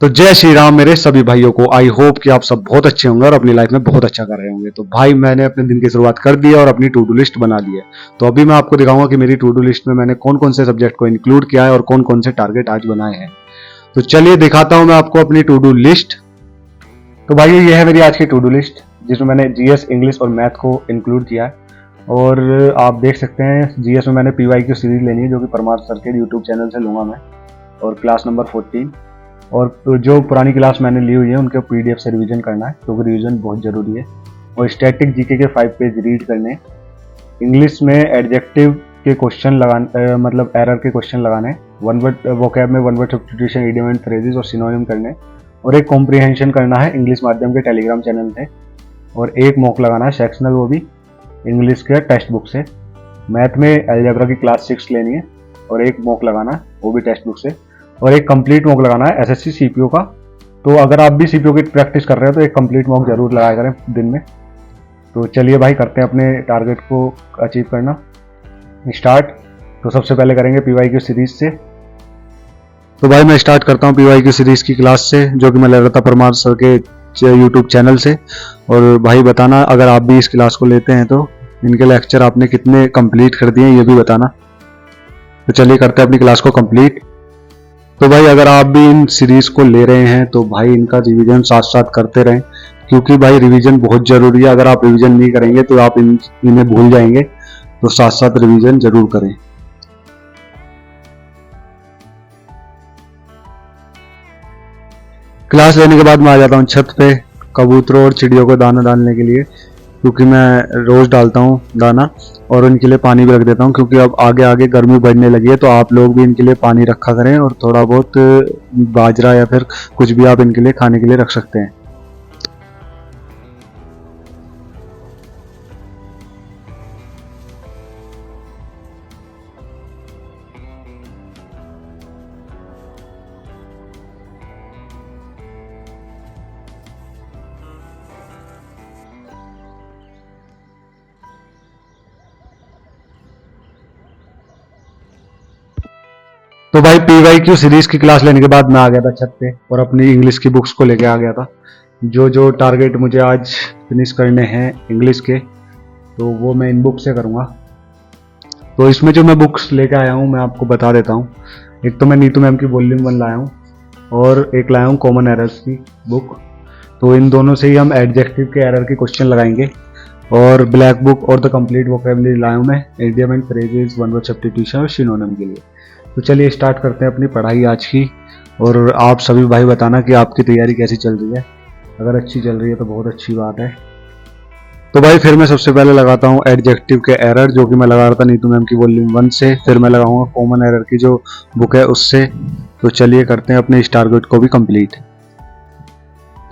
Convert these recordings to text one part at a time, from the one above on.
तो जय श्री राम मेरे सभी भाइयों को। आई होप कि आप सब बहुत अच्छे होंगे और अपनी लाइफ में बहुत अच्छा कर रहे होंगे। तो भाई मैंने अपने दिन की शुरुआत कर दी है और अपनी टू डू लिस्ट बना ली है। तो अभी मैं आपको दिखाऊंगा कि मेरी टू डू लिस्ट में मैंने कौन कौन से सब्जेक्ट को इंक्लूड किया है और कौन कौन से टारगेट आज बनाए हैं। तो चलिए दिखाता हूं मैं आपको अपनी टू डू लिस्ट। तो भाई ये है मेरी आज की टू डू लिस्ट जिसमें मैंने जीएस, इंग्लिश और मैथ को इंक्लूड किया है। और आप देख सकते हैं जीएस में मैंने पीवाईक्यू सीरीज लेनी है जो कि परमार सर के यूट्यूब चैनल से लूंगा मैं, और क्लास नंबर 14। और जो पुरानी क्लास मैंने ली हुई है उनके पीडीएफ से रिवीजन करना है क्योंकि रिवीजन बहुत ज़रूरी है। और स्टैटिक जीके के 5 पेज रीड करने। इंग्लिश में एडजेक्टिव के क्वेश्चन लगाने, मतलब एरर के क्वेश्चन लगाने। वन वर्ड वोकैब में one word substitution, idiom and phrases और सिनोनिम करने। और एक कॉम्प्रिहेंशन करना है इंग्लिश माध्यम के टेलीग्राम चैनल से। और एक मॉक लगाना है सेक्शनल, वो भी इंग्लिश के टेक्स्ट बुक से। मैथ में अलजेब्रा की क्लास 6 लेनी है और एक मॉक लगाना है वो भी टेक्स्ट बुक से। और एक कंप्लीट मॉक लगाना है एसएससी सीपीओ का। तो अगर आप भी सीपीओ की प्रैक्टिस कर रहे हो तो एक कंप्लीट मॉक जरूर लगाया करें दिन में। तो चलिए भाई करते हैं अपने टारगेट को अचीव करना स्टार्ट। तो सबसे पहले करेंगे पीवाईक्यू सीरीज से। तो भाई मैं स्टार्ट करता हूँ पीवाईक्यू सीरीज की क्लास से जो कि मैं ले रहा था परमार सर के यूट्यूब चैनल से। और भाई बताना अगर आप भी इस क्लास को लेते हैं तो इनके लेक्चर आपने कितने कंप्लीट कर दिए ये भी बताना। तो चलिए करते हैं अपनी क्लास को कंप्लीट। तो भाई अगर आप भी इन सीरीज को ले रहे हैं तो भाई इनका रिवीजन साथ साथ करते रहें क्योंकि भाई रिवीजन बहुत जरूरी है। अगर आप रिवीजन नहीं करेंगे तो आप इन्हें भूल जाएंगे। तो साथ साथ रिवीजन जरूर करें। क्लास लेने के बाद मैं आ जाता हूँ छत पे कबूतरों और चिड़ियों को दाना डालने के लिए क्योंकि मैं रोज डालता हूँ दाना और उनके लिए पानी भी रख देता हूँ क्योंकि अब आगे आगे गर्मी बढ़ने लगी है। तो आप लोग भी इनके लिए पानी रखा करें और थोड़ा बहुत बाजरा या फिर कुछ भी आप इनके लिए खाने के लिए रख सकते हैं। तो भाई पीवाईक्यू सीरीज की क्लास लेने के बाद मैं आ गया था छत पे और अपनी इंग्लिश की बुक्स को लेके आ गया था। जो जो टारगेट मुझे आज फिनिश करने हैं इंग्लिश के तो वो मैं इन बुक से करूँगा। तो इसमें जो मैं बुक्स लेके आया हूँ मैं आपको बता देता हूँ। एक तो मैं नीतू मैम की वॉल्यूम 1 लाया हूँ और एक लाया हूँ कॉमन एरर्स की बुक। तो इन दोनों से ही हम एडजेक्टिव के एरर के क्वेश्चन लगाएंगे। और ब्लैक बुक और द कंप्लीट वोकैबुलरी लाया हूँ मैं idiom and phrases, one word substitution और सिनोनिम के लिए। तो चलिए स्टार्ट करते हैं अपनी पढ़ाई आज की। और आप सभी भाई बताना कि आपकी तैयारी कैसी चल रही है। अगर अच्छी चल रही है तो बहुत अच्छी बात है। तो भाई फिर मैं सबसे पहले लगाता हूँ एडजेक्टिव के एरर जो कि मैं लगा रहा था नीतू मैम की वॉल्यूम 1 से। फिर मैं लगाऊंगा कॉमन एरर की जो बुक है उससे। तो चलिए करते हैं अपने इस टारगेट को भी कंप्लीट।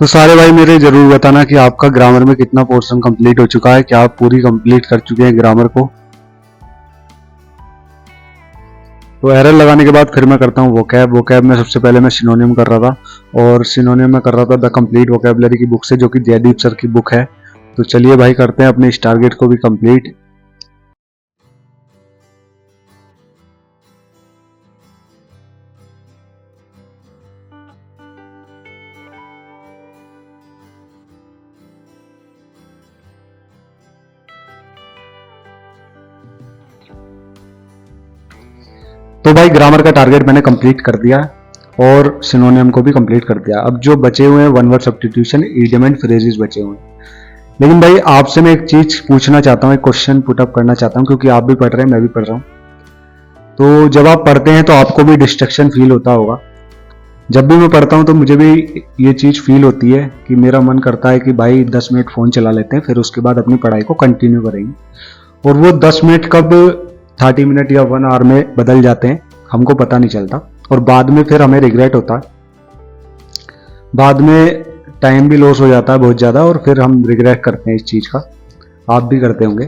तो सारे भाई मेरे जरूर बताना कि आपका ग्रामर में कितना पोर्शन कंप्लीट हो चुका है, क्या आप पूरी कंप्लीट कर चुके हैं ग्रामर को। तो एरर लगाने के बाद फिर मैं करता हूँ वोकैब। वोकैब में सबसे पहले मैं सिनोनिम कर रहा था और सिनोनिम में कर रहा था द कंप्लीट वोकैबुलरी की बुक से जो कि जयदीप सर की बुक है। तो चलिए भाई करते हैं अपने इस टारगेट को भी कंप्लीट। तो भाई ग्रामर का टारगेट मैंने कंप्लीट कर दिया और सिनोनिम को भी कंप्लीट कर दिया। अब जो बचे हुए हैं one word substitution, idiom and phrases बचे हुए हैं। लेकिन भाई आपसे मैं एक चीज पूछना चाहता हूँ, एक क्वेश्चन पुट अप करना चाहता हूँ क्योंकि आप भी पढ़ रहे हैं मैं भी पढ़ रहा हूँ। तो जब आप पढ़ते हैं तो आपको भी डिस्ट्रैक्शन फील होता होगा। जब भी मैं पढ़ता हूँ तो मुझे भी ये चीज फील होती है कि मेरा मन करता है कि भाई 10 मिनट फोन चला लेते हैं फिर उसके बाद अपनी पढ़ाई को कंटिन्यू करेंगे। और वो 10 मिनट कब 30 मिनट या 1 आवर में बदल जाते हैं हमको पता नहीं चलता और बाद में फिर हमें रिग्रेट होता है। बाद में टाइम भी लॉस हो जाता है बहुत ज़्यादा और फिर हम रिग्रेट करते हैं इस चीज़ का। आप भी करते होंगे।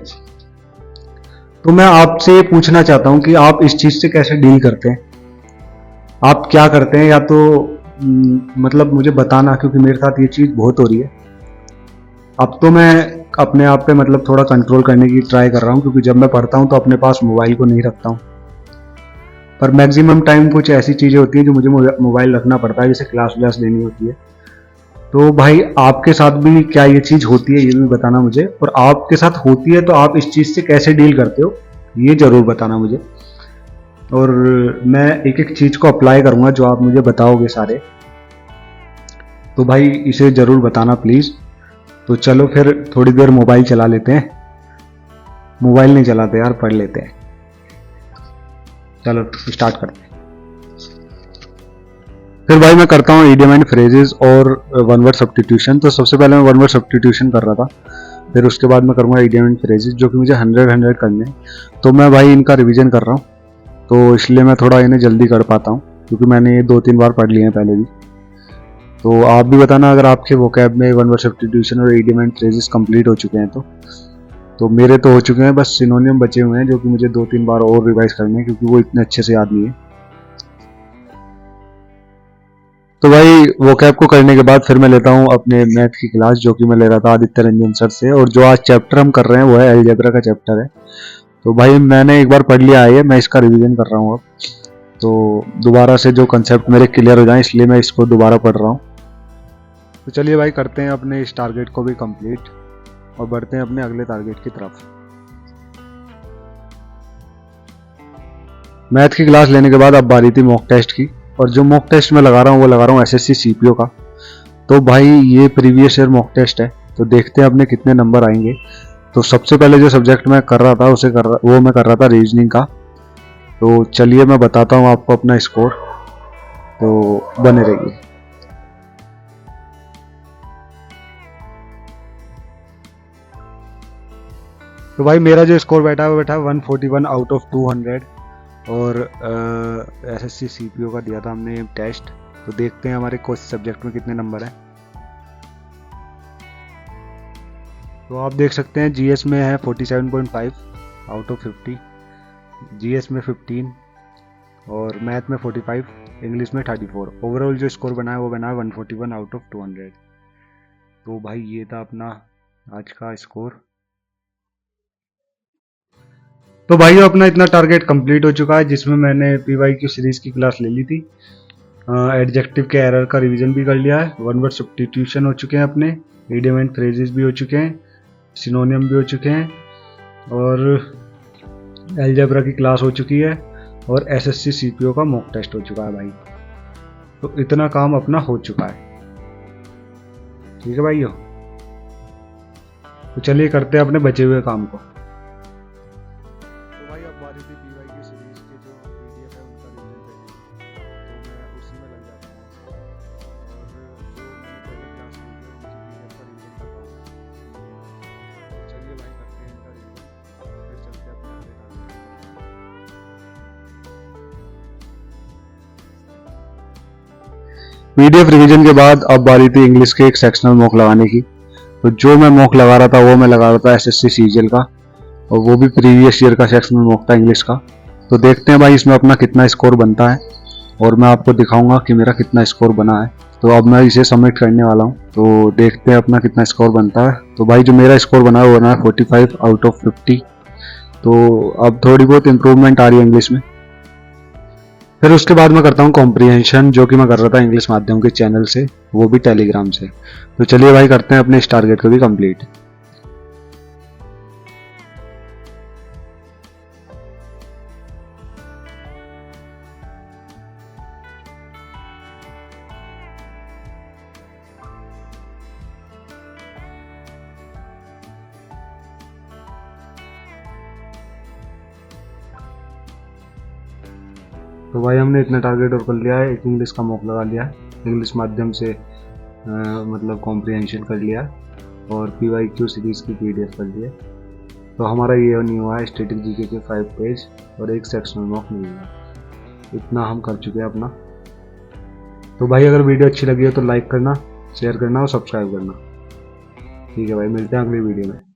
तो मैं आपसे पूछना चाहता हूं कि आप इस चीज़ से कैसे डील करते हैं, आप क्या करते हैं, या तो मतलब मुझे बताना क्योंकि मेरे साथ ये चीज़ बहुत हो रही है। अब तो मैं अपने आप पे मतलब थोड़ा कंट्रोल करने की ट्राई कर रहा हूँ क्योंकि जब मैं पढ़ता हूँ तो अपने पास मोबाइल को नहीं रखता हूँ। पर मैक्सिमम टाइम कुछ ऐसी चीज़ें होती हैं जो मुझे मोबाइल रखना पड़ता है, जैसे क्लास व्लास लेनी होती है। तो भाई आपके साथ भी क्या ये चीज़ होती है, ये भी बताना मुझे, और आपके साथ होती है तो आप इस चीज़ से कैसे डील करते हो ये ज़रूर बताना मुझे। और मैं एक एक चीज़ को अप्लाई करूँगा जो आप मुझे बताओगे सारे, तो भाई इसे ज़रूर बताना प्लीज़। तो चलो फिर थोड़ी देर मोबाइल चला लेते हैं, मोबाइल नहीं चलाते यार, पढ़ लेते हैं। चलो स्टार्ट करते हैं। फिर भाई मैं करता हूँ इडियम एंड फ्रेजेस और वन वर्ड सब्स्टिट्यूशन। तो सबसे पहले मैं वन वर्ड सब्स्टिट्यूशन कर रहा था, फिर उसके बाद मैं करूँगा इडियम एंड फ्रेजेस, जो कि मुझे 100 करने हैं। तो मैं भाई इनका रिवीजन कर रहा हूँ, तो इसलिए मैं थोड़ा इन्हें जल्दी कर पाता हूँ, क्योंकि मैंने ये 2-3 बार पढ़ लिए हैं पहले भी। तो आप भी बताना अगर आपके वोकैब में वन वर्ड सब्स्टिट्यूशन और इडियम एंड फ्रेजेस कंप्लीट हो चुके हैं तो मेरे तो हो चुके हैं, बस सिनोनियम बचे हुए हैं जो कि मुझे 2-3 बार और रिवाइज करने हैं, क्योंकि वो इतने अच्छे से याद नहीं है। तो भाई वोकैब को करने के बाद फिर मैं लेता हूँ अपने मैथ की क्लास, जो कि मैं ले रहा था आदित्य रंजन सर से, और जो आज चैप्टर हम कर रहे हैं वो है अलजेब्रा का चैप्टर है। तो भाई मैंने एक बार पढ़ लिया है, मैं इसका रिवीजन कर रहा हूँ अब। तो दोबारा से जो कंसेप्ट मेरे क्लियर हो जाए इसलिए मैं इसको दोबारा पढ़ रहा हूँ। तो चलिए भाई करते हैं अपने इस टारगेट को भी कंप्लीट और बढ़ते हैं अपने अगले टारगेट की तरफ। मैथ की क्लास लेने के बाद अब बारी थी मॉक टेस्ट की, और जो मॉक टेस्ट मैं लगा रहा हूँ वो लगा रहा हूँ एसएससी सीपीओ का। तो भाई ये प्रीवियस ईयर मॉक टेस्ट है, तो देखते हैं अपने कितने नंबर आएंगे। तो सबसे पहले जो सब्जेक्ट मैं कर रहा था वो मैं कर रहा था रीजनिंग का। तो चलिए मैं बताता हूँ आपको अपना स्कोर, तो बने रहिए। तो भाई मेरा जो स्कोर बैठा है वो बैठा है 141 आउट ऑफ 200, और एसएससी सीपीओ का दिया था हमने टेस्ट। तो देखते हैं हमारे कोई सब्जेक्ट में कितने नंबर हैं। तो आप देख सकते हैं जीएस में है 47.5 आउट ऑफ 50, जीएस में 15 और मैथ में 45, इंग्लिश में 34। ओवरऑल जो स्कोर बना है वो बना है 141 आउट ऑफ 200। तो भाई ये था अपना आज का स्कोर। तो भाई अपना इतना टारगेट कंप्लीट हो चुका है, जिसमें मैंने पीवाईक्यू सीरीज की क्लास ले ली थी, एडजेक्टिव के एरर का रिवीजन भी कर लिया है, वन वर्ड सब्स्टिट्यूशन हो चुके हैं अपने, इडियम एंड फ्रेजेस भी हो चुके हैं, सिनोनियम भी हो चुके हैं, और अलजेब्रा की क्लास हो चुकी है, और एसएससी सीपीओ का मॉक टेस्ट हो चुका है भाई। तो इतना काम अपना हो चुका है, ठीक है भाइयों। तो चलिए करते हैं अपने बचे हुए काम को। पीडीएफ रिवीजन के बाद अब बारी थी इंग्लिश के एक सेक्शनल मॉक लगाने की। तो जो मैं मॉक लगा रहा था वो मैं लगा रहा था एसएससी सीजीएल का, और वो भी प्रीवियस ईयर का सेक्शनल मॉक था इंग्लिश का। तो देखते हैं भाई इसमें अपना कितना स्कोर बनता है, और मैं आपको दिखाऊंगा कि मेरा कितना स्कोर बना है। तो अब मैं इसे सबमिट करने वाला हूँ, तो देखते हैं अपना कितना स्कोर बनता है। तो भाई जो मेरा स्कोर बना है वो बना है 45 आउट ऑफ 50। तो अब थोड़ी बहुत इंप्रूवमेंट आ रही है इंग्लिश में। फिर उसके बाद मैं करता हूँ कॉम्प्रिहेंशन, जो कि मैं कर रहा था इंग्लिश माध्यम के चैनल से, वो भी टेलीग्राम से। तो चलिए भाई करते हैं अपने इस टारगेट को भी कंप्लीट। तो भाई हमने इतना टारगेट और कर लिया है, एक इंग्लिश का मॉक लगा लिया है, इंग्लिश माध्यम से मतलब कॉम्प्रिहेंशन कर लिया, और पीवाईक्यू सीरीज की पीडीएफ कर लिया। तो हमारा ये नहीं हुआ है, स्टैटिक जीके के 5 पेज और एक सेक्शनल मॉक नहीं हुआ। इतना हम कर चुके हैं अपना। तो भाई अगर वीडियो अच्छी लगी हो तो लाइक करना, शेयर करना और सब्सक्राइब करना। ठीक है भाई, मिलते हैं अगली वीडियो में।